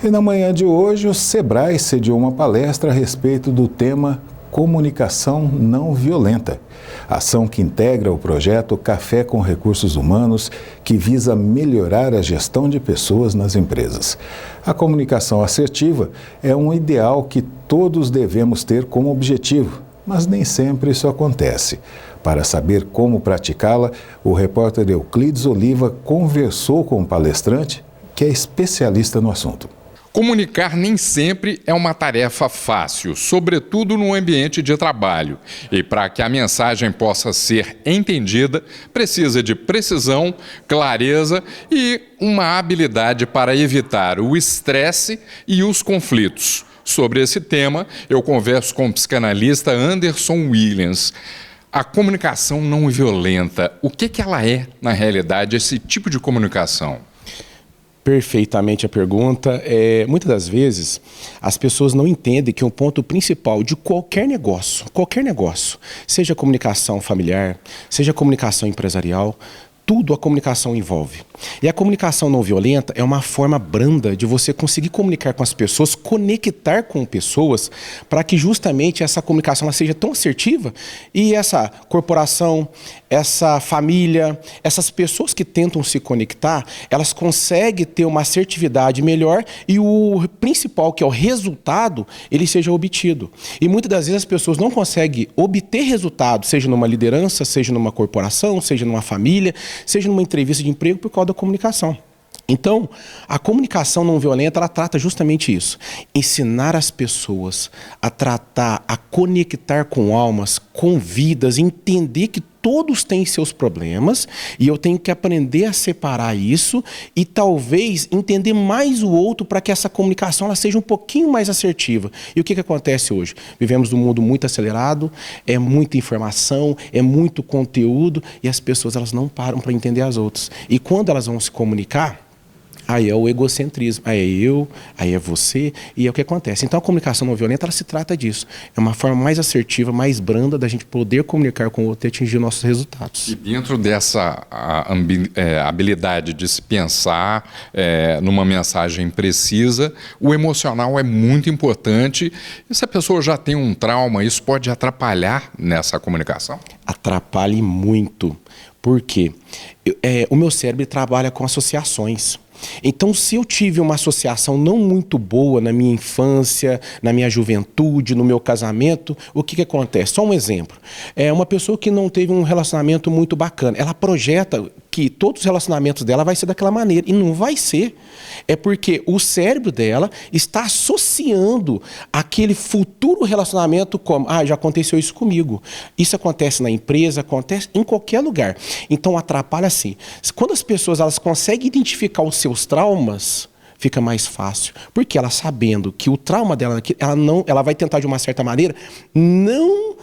E na manhã de hoje, o Sebrae sediou uma palestra a respeito do tema Comunicação Não Violenta, ação que integra o projeto Café com Recursos Humanos, que visa melhorar a gestão de pessoas nas empresas. A comunicação assertiva é um ideal que todos devemos ter como objetivo, mas nem sempre isso acontece. Para saber como praticá-la, o repórter Euclides Oliva conversou com o palestrante, que é especialista no assunto. Comunicar nem sempre é uma tarefa fácil, sobretudo no ambiente de trabalho. E para que a mensagem possa ser entendida, precisa de precisão, clareza e uma habilidade para evitar o estresse e os conflitos. Sobre esse tema, eu converso com o psicanalista Anderson Williams. A comunicação não violenta, o que ela é, na realidade, esse tipo de comunicação? Perfeitamente a pergunta. Muitas das vezes as pessoas não entendem que o ponto principal de qualquer negócio, seja comunicação familiar, seja comunicação empresarial, tudo a comunicação envolve. E a comunicação não violenta é uma forma branda de você conseguir comunicar com as pessoas, conectar com pessoas, para que justamente essa comunicação ela seja tão assertiva e essa corporação, essa família, essas pessoas que tentam se conectar, elas conseguem ter uma assertividade melhor e o principal, que é o resultado, ele seja obtido. E muitas das vezes as pessoas não conseguem obter resultado, seja numa liderança, seja numa corporação, seja numa família, seja numa entrevista de emprego, por causa da comunicação. Então, a comunicação não violenta, ela trata justamente isso. Ensinar as pessoas a tratar, a conectar com almas, com vidas, entender que todos têm seus problemas e eu tenho que aprender a separar isso e talvez entender mais o outro para que essa comunicação ela seja um pouquinho mais assertiva. E o que acontece hoje? Vivemos num mundo muito acelerado, é muita informação, é muito conteúdo e as pessoas elas não param para entender as outras. E quando elas vão se comunicar, aí é o egocentrismo, aí é eu, aí é você, e é o que acontece. Então a comunicação não violenta, ela se trata disso. É uma forma mais assertiva, mais branda da gente poder comunicar com o outro e atingir nossos resultados. E dentro dessa habilidade de se pensar numa mensagem precisa, o emocional é muito importante. E se a pessoa já tem um trauma, isso pode atrapalhar nessa comunicação? Atrapalhe muito. Por quê? O meu cérebro trabalha com associações. Então, se eu tive uma associação não muito boa na minha infância, na minha juventude, no meu casamento, o que acontece? Só um exemplo. Uma pessoa que não teve um relacionamento muito bacana, ela projeta que todos os relacionamentos dela vai ser daquela maneira. E não vai ser. É porque o cérebro dela está associando aquele futuro relacionamento como, já aconteceu isso comigo. Isso acontece na empresa, acontece em qualquer lugar. Então atrapalha assim. Quando as pessoas elas conseguem identificar os seus traumas, fica mais fácil. Porque ela sabendo que o trauma dela, ela vai tentar de uma certa maneira não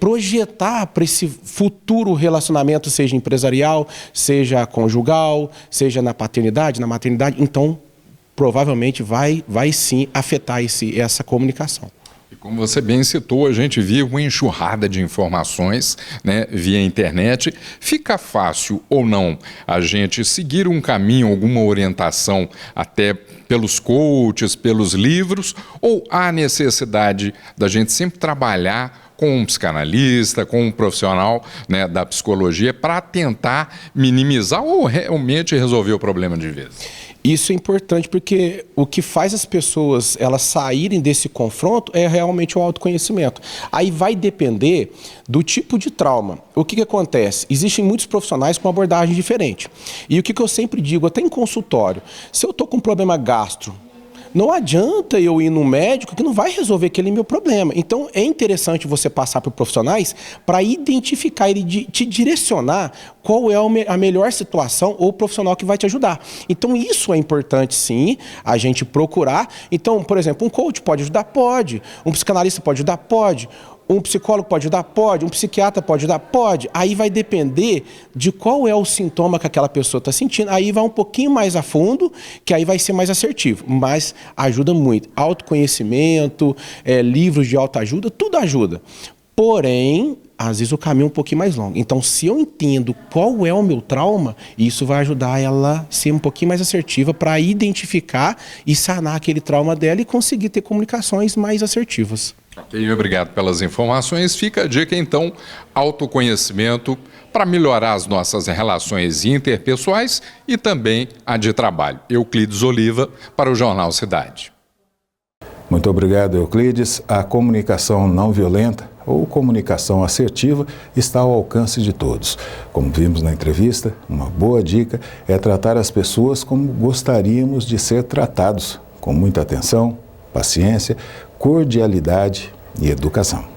projetar para esse futuro relacionamento, seja empresarial, seja conjugal, seja na paternidade, na maternidade. Então, provavelmente vai sim afetar essa comunicação. E como você bem citou, a gente vive uma enxurrada de informações, né, via internet. Fica fácil ou não a gente seguir um caminho, alguma orientação, até pelos coaches, pelos livros, ou há necessidade da gente sempre trabalhar com um psicanalista, com um profissional, né, da psicologia para tentar minimizar ou realmente resolver o problema de vez? Isso é importante porque o que faz as pessoas elas saírem desse confronto é realmente o autoconhecimento. Aí vai depender do tipo de trauma. O que acontece? Existem muitos profissionais com abordagem diferente. E o que eu sempre digo, até em consultório, se eu estou com um problema gastro, não adianta eu ir no médico que não vai resolver aquele meu problema. Então é interessante você passar por profissionais para identificar e te direcionar qual é a melhor situação ou o profissional que vai te ajudar. Então isso é importante sim, a gente procurar. Então, por exemplo, um coach pode ajudar? Pode. Um psicanalista pode ajudar? Pode. Um psicólogo pode ajudar? Pode. Um psiquiatra pode ajudar? Pode. Aí vai depender de qual é o sintoma que aquela pessoa está sentindo. Aí vai um pouquinho mais a fundo, que aí vai ser mais assertivo. Mas ajuda muito. Autoconhecimento, livros de autoajuda, tudo ajuda. Porém, às vezes o caminho é um pouquinho mais longo. Então, se eu entendo qual é o meu trauma, isso vai ajudar ela a ser um pouquinho mais assertiva para identificar e sanar aquele trauma dela e conseguir ter comunicações mais assertivas. Ok, obrigado pelas informações. Fica a dica, então, autoconhecimento para melhorar as nossas relações interpessoais e também a de trabalho. Euclides Oliva, para o Jornal Cidade. Muito obrigado, Euclides. A comunicação não violenta ou comunicação assertiva está ao alcance de todos. Como vimos na entrevista, uma boa dica é tratar as pessoas como gostaríamos de ser tratados, com muita atenção, paciência, cordialidade e educação.